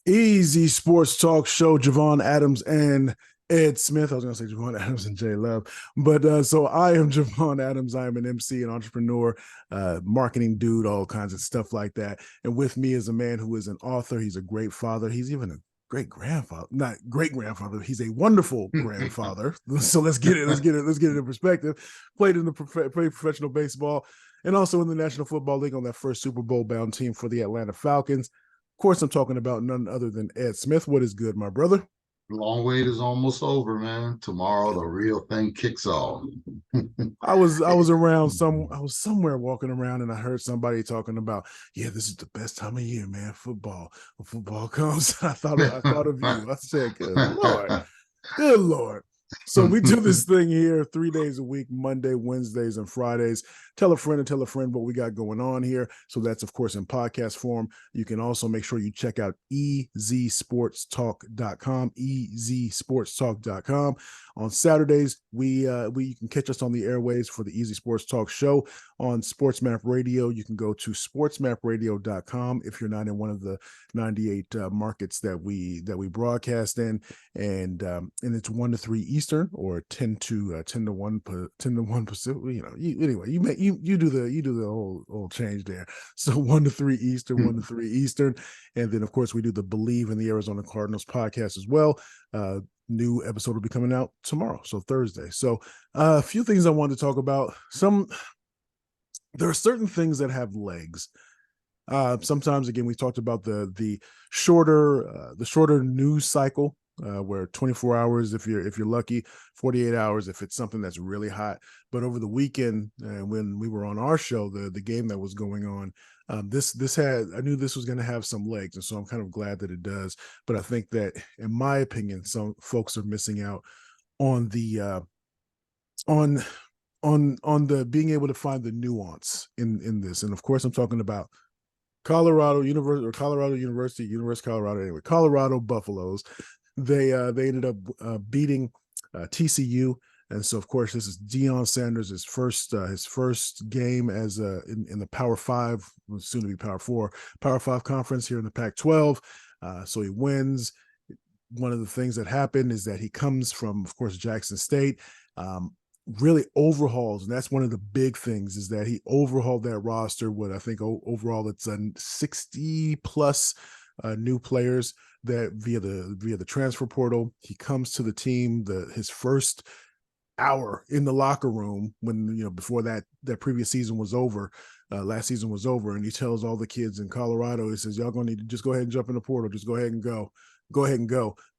Easy Sports Talk Show, Javon Adams and Ed Smith. I was going to say Javon Adams and Jay Love. But so I am Javon Adams. I am an MC, an entrepreneur, marketing dude, all kinds of stuff like that. And with me is a man who is an author. He's a great father. He's even a great grandfather, not great grandfather. He's a wonderful grandfather. So let's get it in perspective. Played in played professional baseball and also in the National Football League on that first Super Bowl bound team for the Atlanta Falcons. Of course, I'm talking about none other than Ed Smith. What is good, my brother? Long wait is almost over, man. Tomorrow the real thing kicks off. I was around I was somewhere walking around and I heard somebody talking about, yeah, this is the best time of year, man. Football. When football comes, I thought of you. I said, good Lord. Good Lord. So we do this thing here 3 days a week, Monday, Wednesdays, and Fridays. Tell a friend and tell a friend what we got going on here. So that's, of course, in podcast form. You can also make sure you check out ezsportstalk.com, ezsportstalk.com. On Saturdays, you can catch us on the airways for the Easy Sports Talk show on Sports Map Radio. You can go to sportsmapradio.com if you're not in one of the 98 markets that we broadcast in, and it's 1 to 3 Eastern or 10 to 1 Pacific. Anyway, you do the whole change there. So 1 to 3 Eastern, 1 to 3 Eastern, and then of course we do the Believe in the Arizona Cardinals podcast as well. New episode will be coming out tomorrow, so Thursday. So a few things I wanted to talk about. There are certain things that have legs. Sometimes, again, we talked about the shorter news cycle, where 24 hours if you're lucky, 48 hours if it's something that's really hot. But over the weekend, when we were on our show, the game that was going on, I knew this was going to have some legs, and so I'm kind of glad that it does. But I think that, in my opinion, some folks are missing out on the on the being able to find the nuance in this. And of course, I'm talking about Colorado University, University of Colorado. Anyway, Colorado Buffaloes. They ended up beating TCU, and so of course this is Deion Sanders' his first game as in the Power Five, soon to be Power Four, Power Five conference here in the Pac-12. So he wins. One of the things that happened is that he comes from, of course, Jackson State. Really overhauls, and that's one of the big things, is that he overhauled that roster with, I think, overall it's 60 plus new players that via the transfer portal. He comes to the team his first hour in the locker room when, before that previous season was over, last season was over, and he tells all the kids in Colorado, he says, y'all gonna need to just go ahead and jump in the portal, just go ahead and go.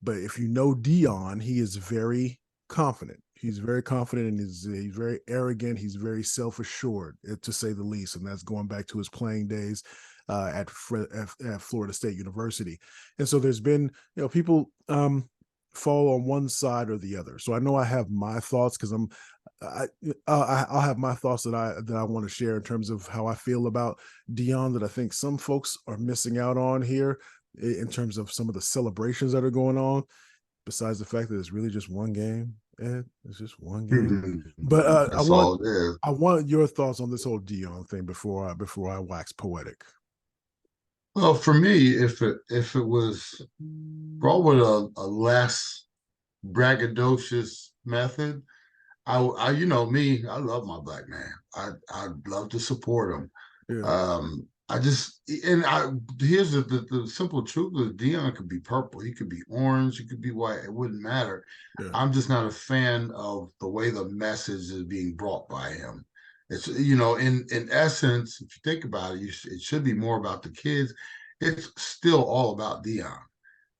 But if you know Deion, he is very confident. He's very confident, and he's very arrogant. He's very self-assured, to say the least. And that's going back to his playing days at Florida State University. And so there's been, people fall on one side or the other. So I know I have my thoughts, because I'll have my thoughts that I want to share in terms of how I feel about Deion, that I think some folks are missing out on here in terms of some of the celebrations that are going on. Besides the fact that it's really just one game, Ed, it's just one game. But That's all it is. I want your thoughts on this whole Deion thing before I wax poetic. Well, for me, if it was brought with a less braggadocious method, I me, I love my black man. I'd love to support him. Yeah, I just and I here's the simple truth is Deion could be purple, he could be orange, he could be white. It wouldn't matter. yeah, I'm just not a fan of the way the message is being brought by him. It's in essence, if you think about it, it should be more about the kids. It's still all about Deion,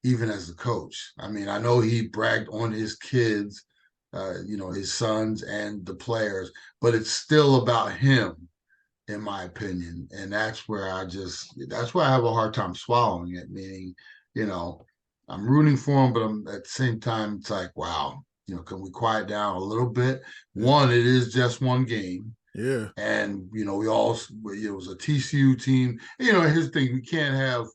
even as the coach. I mean, I know he bragged on his kids, his sons and the players, but it's still about him, in my opinion. And that's where I have a hard time swallowing it, meaning, you know, I'm rooting for him, but I'm at the same time, it's like, wow, can we quiet down a little bit? yeah, One, it is just one game. yeah, And, it was a TCU team. Here's the thing, you can't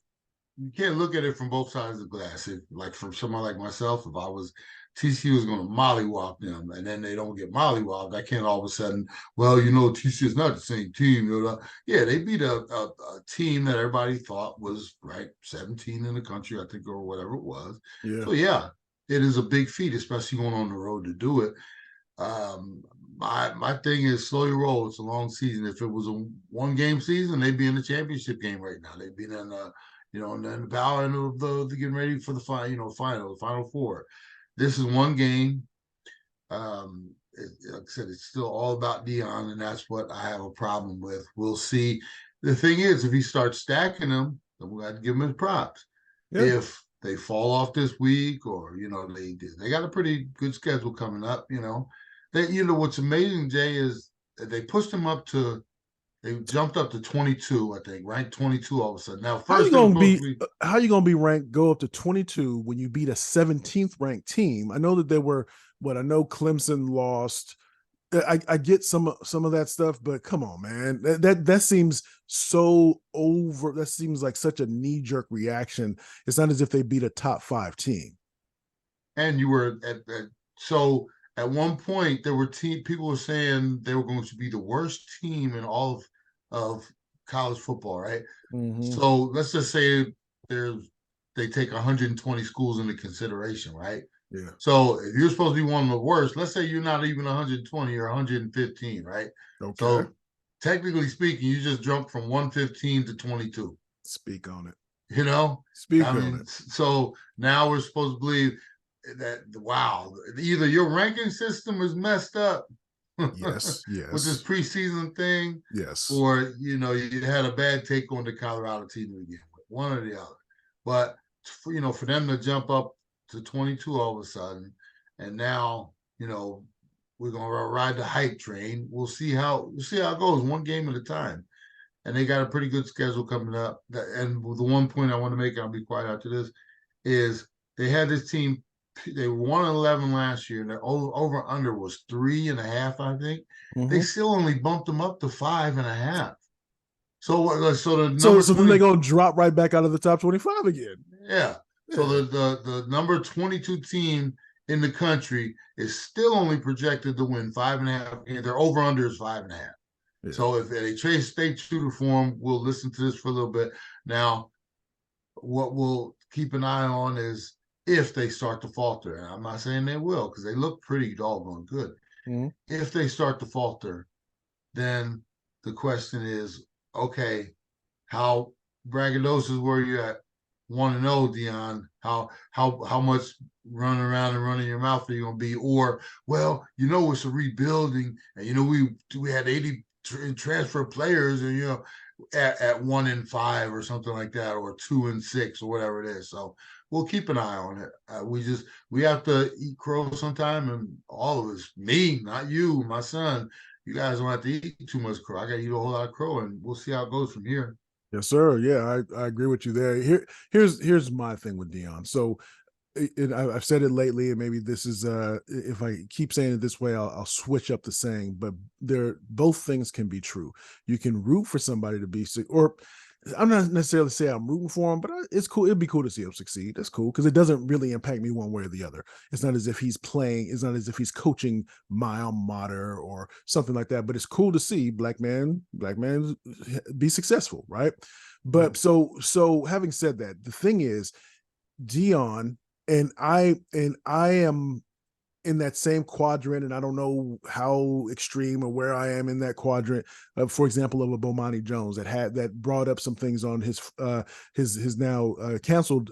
look at it from both sides of the glass. Like from someone like myself, if I was TCU is going to mollywop them, and then they don't get mollywopped. I can't all of a sudden, TCU is not the same team. Yeah, they beat a team that everybody thought was ranked 17 in the country, I think, or whatever it was. Yeah. So yeah, it is a big feat, especially going on the road to do it. My thing is slow your roll. It's a long season. If it was a 1-game season, they'd be in the championship game right now. They'd be in and then the battle of the getting ready for the final four. This is 1 game. Like I said, it's still all about Deion, and that's what I have a problem with. We'll see. The thing is, if he starts stacking them, then we got to give him his props. Yeah. If they fall off this week, or they got a pretty good schedule coming up. What's amazing, Jay, is that they pushed him up to. They jumped up to 22, I think, ranked 22 all of a sudden. Now, how you gonna be ranked? Go up to 22 when you beat a 17th ranked team? I know that there were I know Clemson lost. I get some of that stuff, but come on, man, that seems so over. That seems like such a knee jerk reaction. It's not as if they beat a top 5 team. And you were so. At one point, there were people were saying they were going to be the worst team in all of college football, right? Mm-hmm. So let's just say they take 120 schools into consideration, right? Yeah. So if you're supposed to be one of the worst, let's say you're not even 120 or 115, right? Okay. So technically speaking, you just jumped from 115 to 22. Speak on it. Speak on it. So now we're supposed to believe that either your ranking system is messed up yes with this preseason thing, yes, or you had a bad take on the Colorado team to begin with, one or the other. But for them to jump up to 22 all of a sudden, and now we're gonna ride the hype train. We'll see how it goes, 1 game at a time. And they got a pretty good schedule coming up. And the one point I want to make, I'll be quiet after this, is they had this team. They were 1-11 last year, and their over under was 3.5, I think. Mm-hmm. They still only bumped them up to 5.5. So then they're gonna drop right back out of the top 25 again. Yeah. So the number 22 team in the country is still only projected to win 5.5. Their over under is 5.5. Yeah. So if they stay true to form, we'll listen to this for a little bit. Now, what we'll keep an eye on is if they start to falter, and I'm not saying they will, because they look pretty doggone good. Mm-hmm. If they start to falter, then the question is, okay, how braggadocious were you at 1-0, Deion? How much running around and running your mouth are you going to be? Or, it's a rebuilding, and we had 80 transfer players, and at 1-5 or something like that, or 2-6 or whatever it is. So we'll keep an eye on it. We have to eat crow sometime, and all of us, me, not you, my son, you guys don't have to eat too much crow. I got to eat a whole lot of crow, and we'll see how it goes from here. Yes, sir. Yeah, I agree with you there. Here's my thing with Deion. So I've said it lately, and maybe this is if I keep saying it this way, I'll switch up the saying. But both things can be true. You can root for somebody to be, or I'm not necessarily saying I'm rooting for him, but it's cool. It'd be cool to see him succeed. That's cool because it doesn't really impact me one way or the other. It's not as if he's playing. It's not as if he's coaching my alma mater or something like that. But it's cool to see black man be successful, right? But so having said that, the thing is, Deion and I am in that same quadrant, and I don't know how extreme or where I am in that quadrant. For example, of a Bomani Jones that brought up some things on his now canceled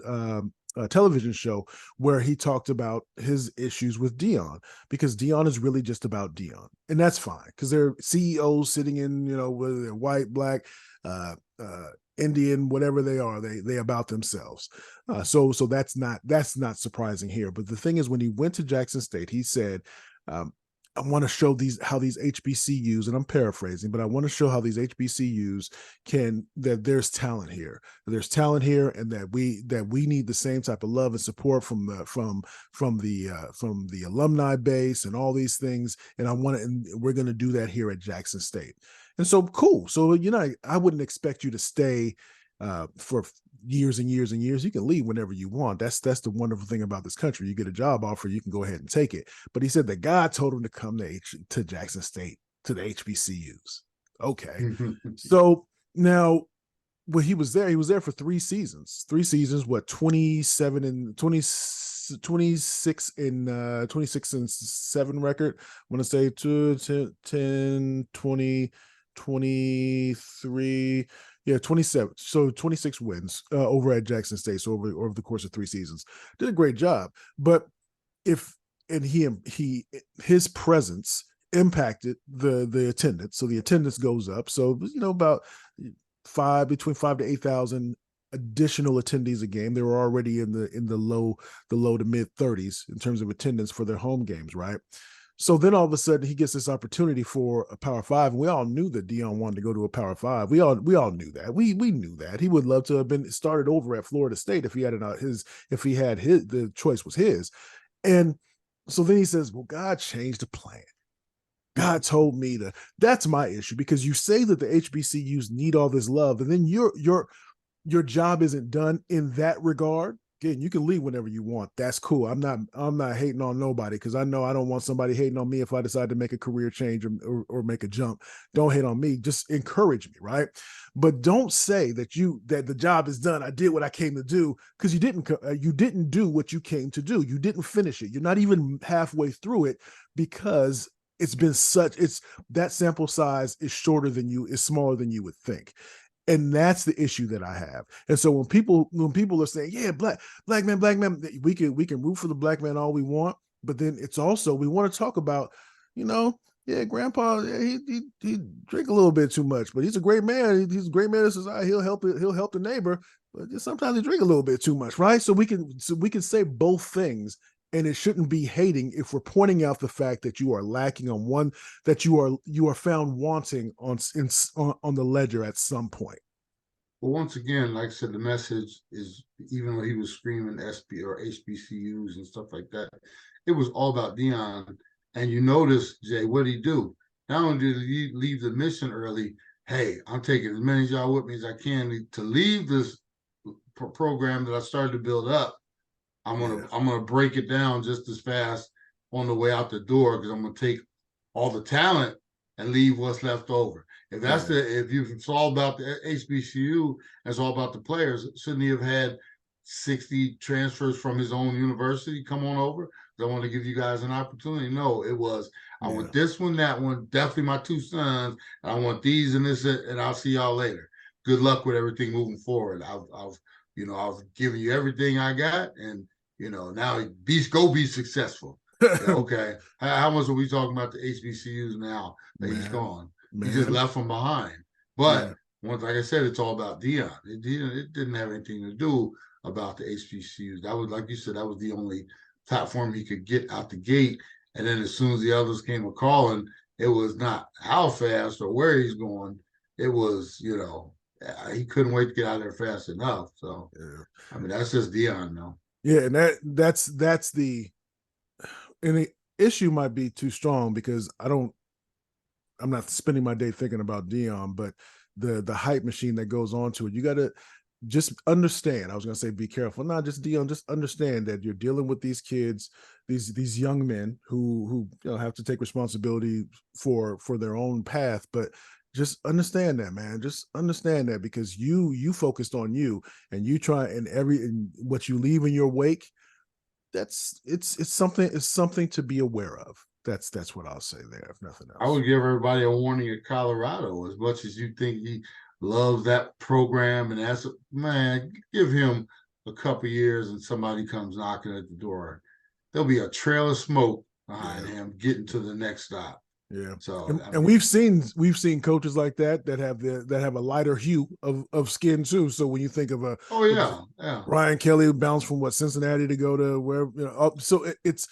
television show where he talked about his issues with Deion, because Deion is really just about Deion, and that's fine because they're CEOs sitting in, whether they're white, black, Indian, whatever they are, they about themselves. So that's not surprising here. But the thing is, when he went to Jackson State, he said, I want to show how these HBCUs, and I'm paraphrasing, but I want to show how these HBCUs that there's talent here. There's talent here, and that we need the same type of love and support from the alumni base and all these things. And we're going to do that here at Jackson State. And so cool. So, I wouldn't expect you to stay for years and years and years. You can leave whenever you want. That's the wonderful thing about this country. You get a job offer, you can go ahead and take it. But he said that God told him to come to Jackson State, to the HBCUs. Okay. So now when he was there for 3 seasons. 3 seasons, what, 27 and 20, 26 and 26 and 7 record. I want to say 10, 20, 23, yeah, 27. So 26 wins over at Jackson State. So over the course of 3 seasons, did a great job. But his presence impacted the attendance. So the attendance goes up. So about between 5 to 8,000 additional attendees a game. They were already in the low to mid 30s in terms of attendance for their home games, right? So then all of a sudden he gets this opportunity for a Power 5. And we all knew that Deion wanted to go to a Power 5. We all knew that. We knew that. He would love to have been started over at Florida State if the choice was his. And so then he says, well, God changed the plan. God told me to. That's my issue, because you say that the HBCUs need all this love, and then your job isn't done in that regard. Again, you can leave whenever you want. That's cool. I'm not hating on nobody, because I know I don't want somebody hating on me if I decide to make a career change or make a jump. Don't hate on me. Just encourage me, right? But don't say that the job is done. I did what I came to do, because you didn't do what you came to do. You didn't finish it. You're not even halfway through it, because that sample size is smaller than you would think. And that's the issue that I have. And so when people are saying, yeah, black man, we can root for the black man all we want, but then it's also, we want to talk about, grandpa, he drink a little bit too much, but he's a great man. He's a great man in society. He'll help the neighbor, but just sometimes he drink a little bit too much, right? So we can say both things. And it shouldn't be hating if we're pointing out the fact that you are lacking on one, that you are found wanting on the ledger at some point. Well, once again, like I said, the message is, even when he was screaming SB or HBCUs and stuff like that, it was all about Deion. And you notice, Jay, what did he do? Not only did he leave the mission early, hey, I'm taking as many of y'all with me as I can to leave this program that I started to build up. I'm gonna break it down just as fast on the way out the door, because I'm gonna take all the talent and leave what's left over. If it's all about the HBCU, it's all about the players. Shouldn't he have had 60 transfers from his own university come on over? I want to give you guys an opportunity. No, it was, I want this one, that one, definitely my 2 sons. I want these and this, and I'll see y'all later. Good luck with everything moving forward. I've given you everything I got, and now be successful. Okay. How much are we talking about the HBCUs now that he's gone? He just left them behind. But once, like I said, it's all about Deion. It didn't have anything to do about the HBCUs. That was, like you said, that was the only platform he could get out the gate. And then as soon as the others came a calling, it was not how fast or where he's going. It was, he couldn't wait to get out of there fast enough. So, that's just Deion now. Yeah, and that's the issue might be too strong, because I'm not spending my day thinking about Deion, but the hype machine that goes on to it. You got to just understand. I was going to say be careful. Not just Deion, just understand that you're dealing with these kids, these young men who have to take responsibility for their own path, but just understand that, man. Just understand that, because you focused on you, and you try, and what you leave in your wake, it's something to be aware of. That's what I'll say there, if nothing else. I would give everybody a warning at Colorado. As much as you think he loves that program, and give him a couple years and somebody comes knocking at the door, there'll be a trail of smoke behind him getting to the next stop. Yeah. So and we've seen coaches like that have a lighter hue of skin too. So when you think of Ryan Kelly, who bounced from Cincinnati to go to wherever, so it's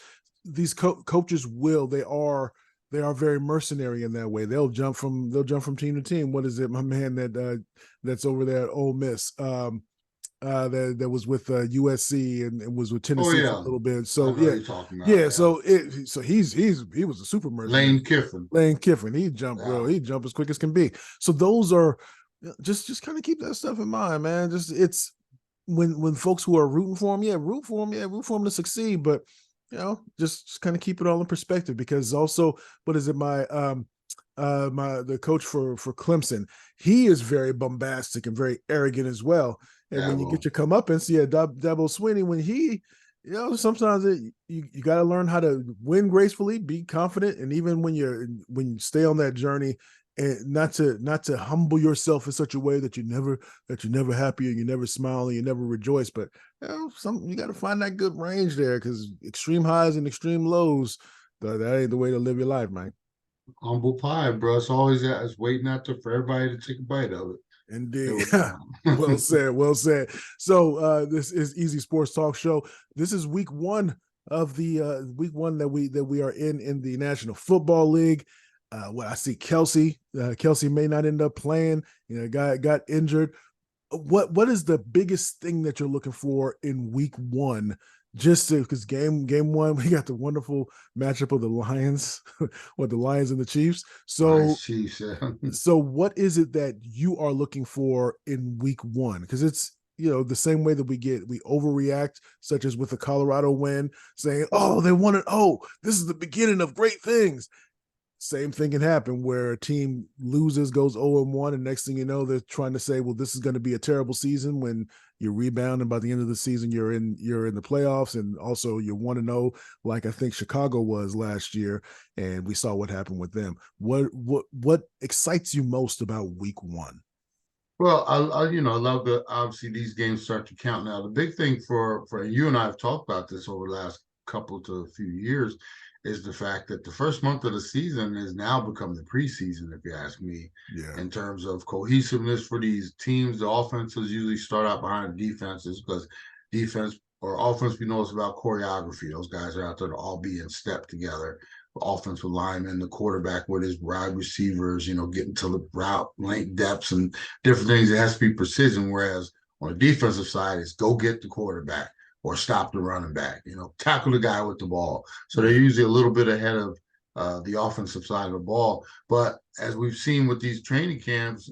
these coaches they are very mercenary in that way. They'll jump from team to team. What is it, my man that's over there at Ole Miss? That was with USC and was with Tennessee for a little bit. So so he was a super mercenary. Lane Kiffin, he jumped, bro. He jumped as quick as can be. So those are just kind of keep that stuff in mind, man. Just when folks who are rooting for him, root for him to succeed, but just kind of keep it all in perspective, because also, what is it, the coach for Clemson, he is very bombastic and very arrogant as well. And Yeah, when you well, get your comeuppance, Dabo Swinney, when he, sometimes you got to learn how to win gracefully, be confident, and even when you stay on that journey, and not to humble yourself in such a way that you're never happy, and you're never smiling, you never rejoice. But you got to find that good range there, because extreme highs and extreme lows, that ain't the way to live your life, man. humble pie, bro. It's always that. It's waiting out there for everybody to take a bite of it. Indeed. Well said. Well said. So this is Easy Sports Talk Show. This is week one of the week one that we are in the National Football League. What I see, Kelsey may not end up playing. Got injured. What is the biggest thing that you're looking for in week one? Just because game one, we got the wonderful matchup of the Lions, the Lions and the Chiefs. So Nice Chiefs. so what is it that you are looking for in week one? Because it's, the same way that we overreact, such as with the Colorado win, saying, oh, they won it. Oh, this is the beginning of great things. Same thing can happen where a team loses, goes 0-1, and next thing you know, they're trying to say, well, this is going to be a terrible season, when you rebound, and by the end of the season, you're in the playoffs, and also you're 1-0, like I think Chicago was last year, and we saw what happened with them. What excites you most about week one? Well, I love that. Obviously these games start to count now. The big thing for you and I have talked about this over the last couple to a few years is the fact that the first month of the season has now become the preseason, if you ask me, Yeah. in terms of cohesiveness for these teams. The offenses usually start out behind the defenses, because defense or offense, we know it's about choreography. Those guys are out there to all be in step together. The offensive lineman, the quarterback with his wide receivers, getting to the route length depths and different things. It has to be precision. Whereas on the defensive side, it's go get the quarterback or stop the running back, tackle the guy with the ball. So they're usually a little bit ahead of the offensive side of the ball. But as we've seen with these training camps,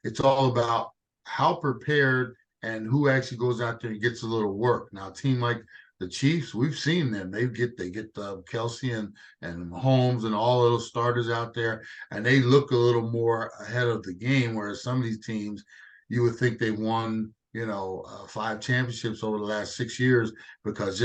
it's all about how prepared and who actually goes out there and gets a little work. Now, a team like the Chiefs, we've seen them. They get Kelsey and Mahomes and all of those starters out there, and they look a little more ahead of the game. Whereas some of these teams, you would think they won 5 championships over the last 6 years, because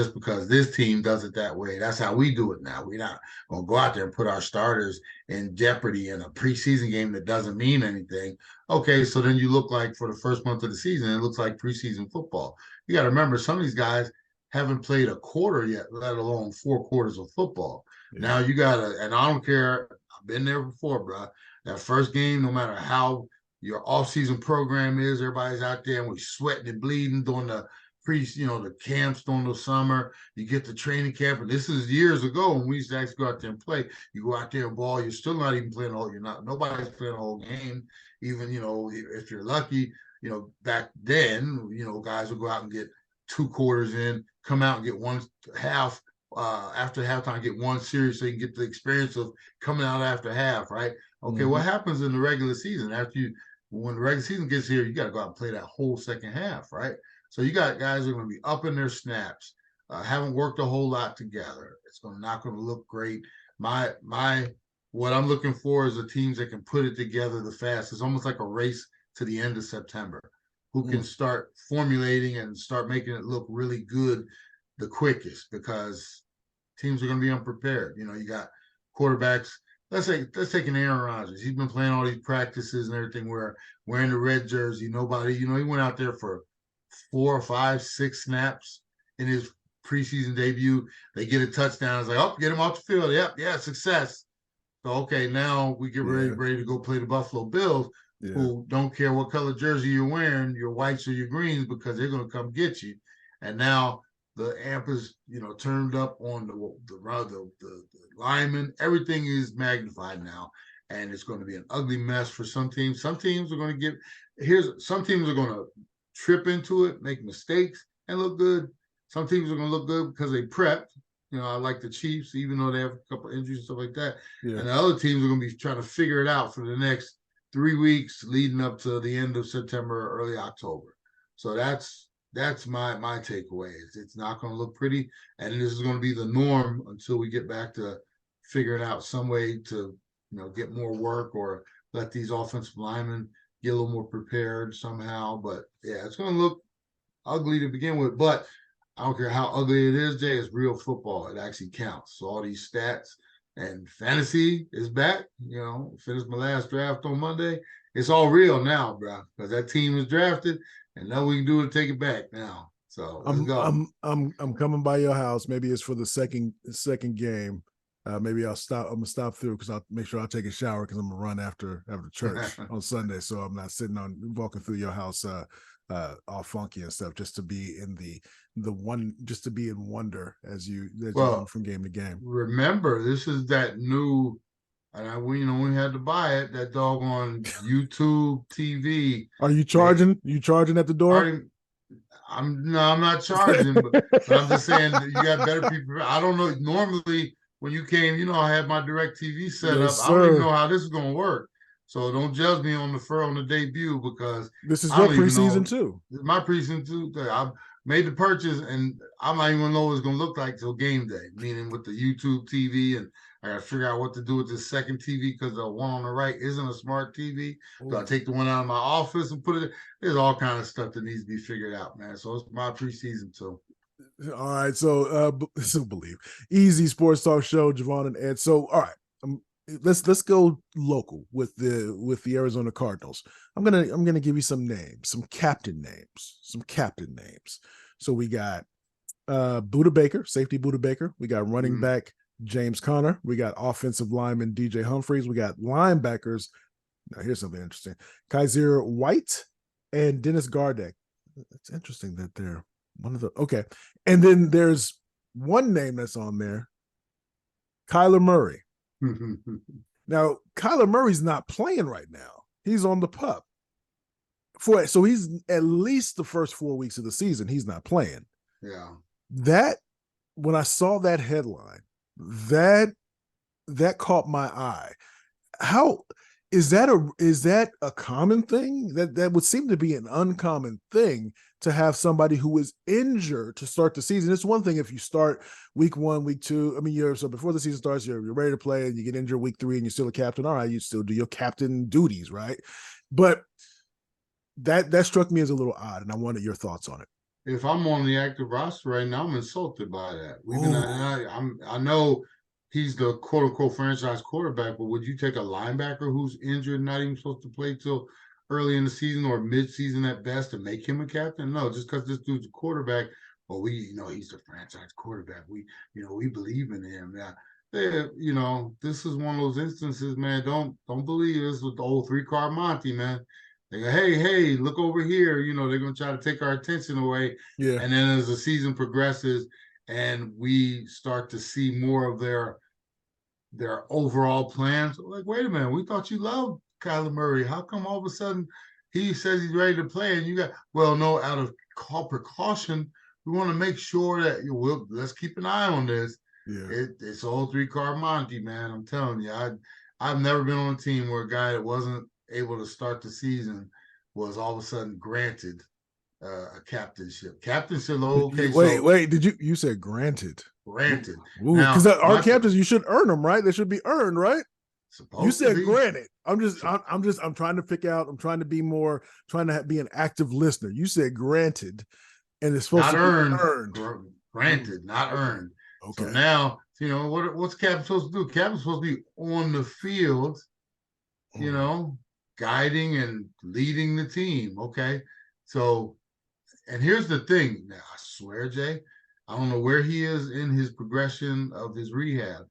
this team does it that way. That's how we do it now. We're not going to go out there and put our starters in jeopardy in a preseason game that doesn't mean anything. Okay, so then you look like, for the first month of the season, it looks like preseason football. You got to remember, some of these guys haven't played a quarter yet, let alone 4 quarters of football. Yeah. Now you got to, and I don't care, I've been there before, bro. That first game, no matter how your off-season program is, everybody's out there and we're sweating and bleeding during the the camps during the summer. You get the training camp, and this is years ago when we used to actually go out there and play. You go out there and ball, you're still not even playing nobody's playing the whole game. Even, if you're lucky, back then, guys would go out and get 2 quarters in, come out and get one half, after halftime, get one series, so you can get the experience of coming out after half, right? Okay, mm-hmm. What happens in the regular season when the regular season gets here, you got to go out and play that whole second half, right? So you got guys who are going to be up in their snaps, haven't worked a whole lot together. It's not going to look great. What I'm looking for is the teams that can put it together the fastest. It's almost like a race to the end of September, who can start formulating and start making it look really good the quickest, because teams are going to be unprepared. You got quarterbacks. Let's take an Aaron Rodgers. He's been playing all these practices and everything, where wearing the red jersey. Nobody, he went out there for 4 or 5, 6 snaps in his preseason debut. They get a touchdown. It's like, oh, get him off the field. Yep, yeah, success. So, okay, now we get ready to go play the Buffalo Bills, who don't care what color jersey you're wearing, your whites or your greens, because they're going to come get you. And now the amp is, turned up on the linemen. Everything is magnified now, and it's going to be an ugly mess for some teams. Some teams are going to some teams are going to trip into it, make mistakes, and look good. Some teams are going to look good because they prepped. I like the Chiefs, even though they have a couple injuries and stuff like that. Yeah. And the other teams are going to be trying to figure it out for the next 3 weeks leading up to the end of September, early October. So that's That's my takeaway. It's not going to look pretty, and this is going to be the norm until we get back to figuring out some way to get more work or let these offensive linemen get a little more prepared somehow. But yeah, it's going to look ugly to begin with. But I don't care how ugly it is, Jay. It's real football. It actually counts. So all these stats and fantasy is back. Finished my last draft on Monday. It's all real now, bro, because that team is drafted, and nothing we can do to take it back now. So let's go. I'm coming by your house. Maybe it's for the second game. Maybe I'll stop. I'm gonna stop through because I'll make sure I'll take a shower because I'm gonna run after church on Sunday. So I'm not walking through your house all funky and stuff, just to be in just to be in wonder as you go from game to game. Remember, this is that new, and we had to buy it. That doggone YouTube TV. Are you charging? You charging at the door? I'm not charging, but I'm just saying that you got better people. I don't know. Normally, when you came, I had my direct TV set up. Sir. I don't even know how this is going to work. So don't judge me on the debut, because this is your preseason too. This is my preseason too. I made the purchase, and I'm not even know what it's going to look like till game day. Meaning with the YouTube TV, and I got to figure out what to do with this second TV because the one on the right isn't a smart TV. So I take the one out of my office and put it. There's all kind of stuff that needs to be figured out, man. So it's my preseason too. All right, so believe Easy Sports Talk Show, Javon and Ed. So all right, let's go local with the Arizona Cardinals. I'm gonna give you some names, some captain names. So we got Budda Baker, safety Budda Baker. We got running back James Conner. We got offensive lineman DJ Humphries. We got linebackers. Now here's something interesting: Kaiser White and Dennis Gardeck. It's interesting that they're one of the okay. And then there's one name that's on there, Kyler Murray. Now, Kyler Murray's not playing right now. He's on the PUP. So he's at least the first 4 weeks of the season, he's not playing. Yeah. That, when I saw that headline, that caught my eye. How is that a common thing? That would seem to be an uncommon thing, to have somebody who is injured to start the season. It's one thing if you start week 1, week 2. I mean, so before the season starts, you're ready to play, and you get injured week 3, and you're still a captain. All right, you still do your captain duties, right? But that struck me as a little odd, and I wanted your thoughts on it. If I'm on the active roster right now, I'm insulted by that. I know he's the quote unquote franchise quarterback, but would you take a linebacker who's injured, not even supposed to play till early in the season or mid-season at best, to make him a captain? No, just because this dude's a quarterback, well, he's the franchise quarterback. We believe in him. Yeah, this is one of those instances, man. Don't believe this with the old 3-card Monty, man. They go, hey, look over here. They're going to try to take our attention away. Yeah. And then as the season progresses and we start to see more of their overall plans, like, wait a minute, we thought you loved Kyler Murray. How come all of a sudden he says he's ready to play, and you got, well, no, out of precaution, we want to make sure that let's keep an eye on this. Yeah. It's old 3-card Monty, man. I'm telling you, I've never been on a team where a guy that wasn't able to start the season was all of a sudden granted a captainship. Okay. Wait. Did you said granted? Granted. Because our captains, you should earn them, right? They should be earned, right? You said granted. I'm trying to pick out. I'm trying to be more. Trying to be an active listener. You said granted, and it's supposed to be earned. Granted, not earned. Okay. So now, what's captain supposed to do? Captain's supposed to be on the field, guiding and leading the team. Okay. So, and here's the thing. Now, I swear, Jay, I don't know where he is in his progression of his rehab,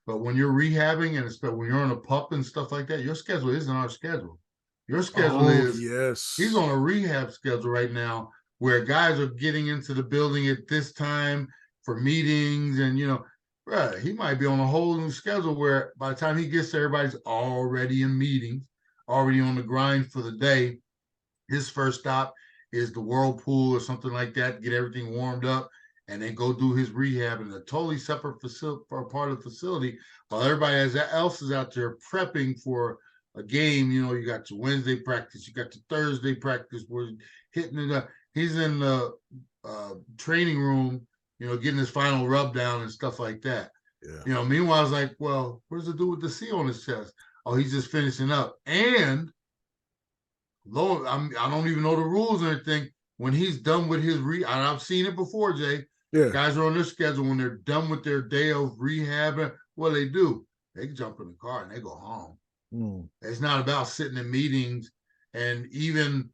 but when you're rehabbing, and especially when you're on a PUP and stuff like that, your schedule isn't our schedule. Your schedule is, yes. He's on a rehab schedule right now where guys are getting into the building at this time for meetings, and he might be on a whole new schedule where by the time he gets there, everybody's already in meetings, already on the grind for the day. His first stop is the whirlpool or something like that, get everything warmed up, and then go do his rehab in a totally separate facility, or part of the facility, while everybody else is out there prepping for a game. You got your Wednesday practice, you got your Thursday practice, where hitting it up. He's in the training room, getting his final rub down and stuff like that. Yeah. Meanwhile, it's like, well, what does it do with the C on his chest? Oh, he's just finishing up. And I don't even know the rules or anything. When he's done with his and I've seen it before, Jay. Yeah. Guys are on their schedule when they're done with their day of rehab. What they do? They jump in the car and they go home. It's not about sitting in meetings and even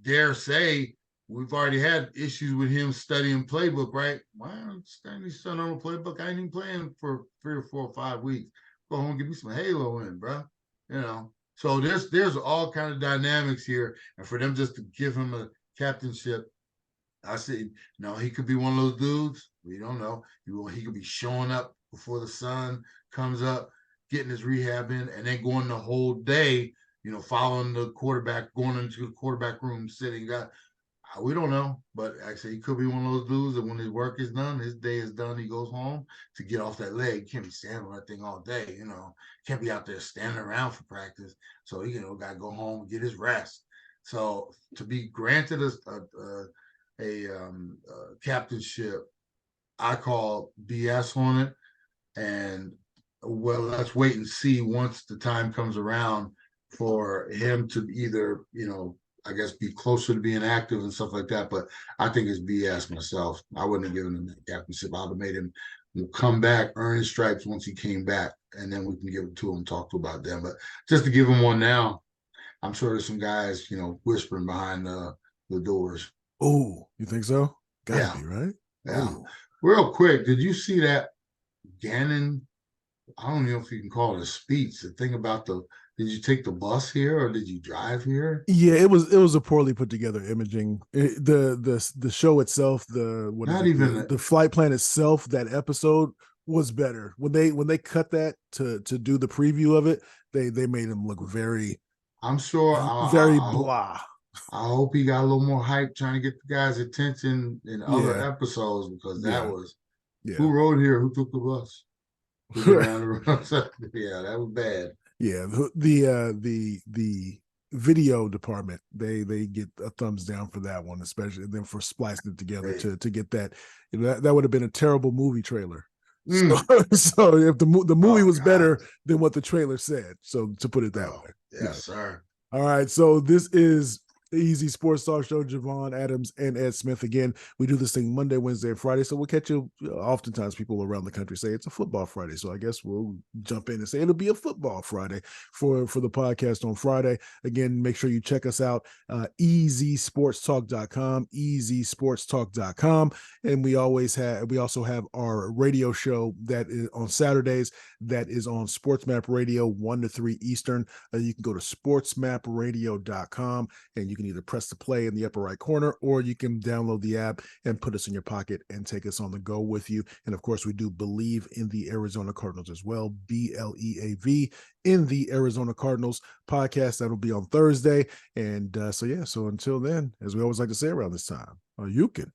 dare say we've already had issues with him studying playbook, right? Why am I studying on the playbook? I ain't even playing for 3 or 4 or 5 weeks. Go home and give me some halo in, bro. So there's all kind of dynamics here, and for them just to give him a captainship, I said, no, he could be one of those dudes. We don't know. He could be showing up before the sun comes up, getting his rehab in, and then going the whole day, following the quarterback, going into the quarterback room, sitting. We don't know, but actually, he could be one of those dudes that when his work is done, his day is done, he goes home to get off that leg. You can't be standing on that thing all day, Can't be out there standing around for practice. So he, got to go home and get his rest. So to be granted a captainship, I call BS on it. And well, let's wait and see once the time comes around for him to either, I guess be closer to being active and stuff like that. But I think it's BS myself. I wouldn't have given him that captainship. I would have made him come back, earn his stripes once he came back, and then we can give it to him, talk to about them. But just to give him one now, I'm sure there's some guys, whispering behind the doors. Oh, you think so? Gotta Yeah. be, right? Yeah. Ooh. Real quick, did you see that Gannon? I don't know if you can call it a speech. The thing about did you take the bus here or did you drive here? Yeah, it was a poorly put together imaging. The show itself, the flight plan itself, that episode was better. When they cut that to do the preview of it, they made him look very. I'm sure very blah. I hope he got a little more hype trying to get the guys' attention in other episodes because that was who rode here, who took the bus. Around the road. Yeah, that was bad. Yeah, the video department they get a thumbs down for that one, especially then for splicing it together to get that. That would have been a terrible movie trailer. So if the movie was better than what the trailer said, so to put it that way. Yes, sir. All right, so this is the Easy Sports Talk Show. Javon Adams and Ed Smith. Again, we do this thing Monday, Wednesday, and Friday. So we'll catch you. Oftentimes, people around the country say it's a football Friday. So I guess we'll jump in and say it'll be a football Friday for the podcast on Friday. Again, make sure you check us out. EasySportsTalk.com, EasySportsTalk.com, and we also have our radio show that is on Saturdays. That is on SportsMap Radio 1 to 3 Eastern. You can go to SportsMapRadio.com and you can either press the play in the upper right corner or you can download the app and put us in your pocket and take us on the go with you. And of course, we do believe in the Arizona Cardinals as well. BLEAV in the Arizona Cardinals podcast. That'll be on Thursday. And so until then, as we always like to say around this time, you can